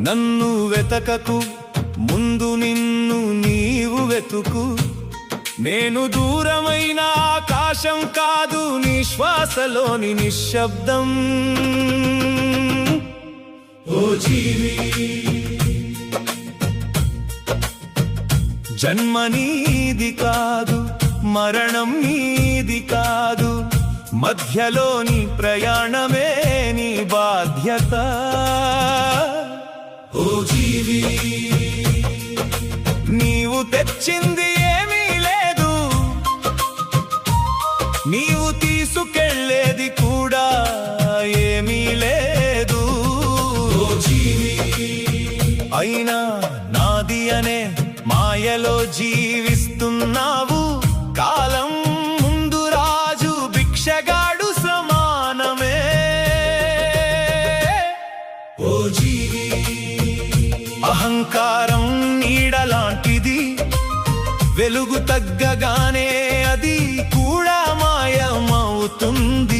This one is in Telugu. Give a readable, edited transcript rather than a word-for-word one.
నన్ను వెతకకు, ముందు నిన్ను నీవు వెతుకు. నేను దూరమైన ఆకాశం కాదు, నీ శ్వాసలోని నిశ్శబ్దం. ఓ జీవి, జన్మ నీది కాదు, మరణం నీది కాదు, మధ్యలోని ప్రయాణమే నీ బాధ్యత. ఓ జీవి, నీవు తెచ్చింది ఏమీ లేదు, నీవు తీసుకెళ్ళేది కూడా ఏమీ లేదు. ఓ జీవి, అయినా నాది అనే మాయలో జీవిస్తున్నావు. కాలం ముందు రాజు భిక్షగాడు సమానమే. ఓ జీవి, అహంకారం నీడలాంటిది, వెలుగు తగ్గగానే అది కూడా మాయమవుతుంది.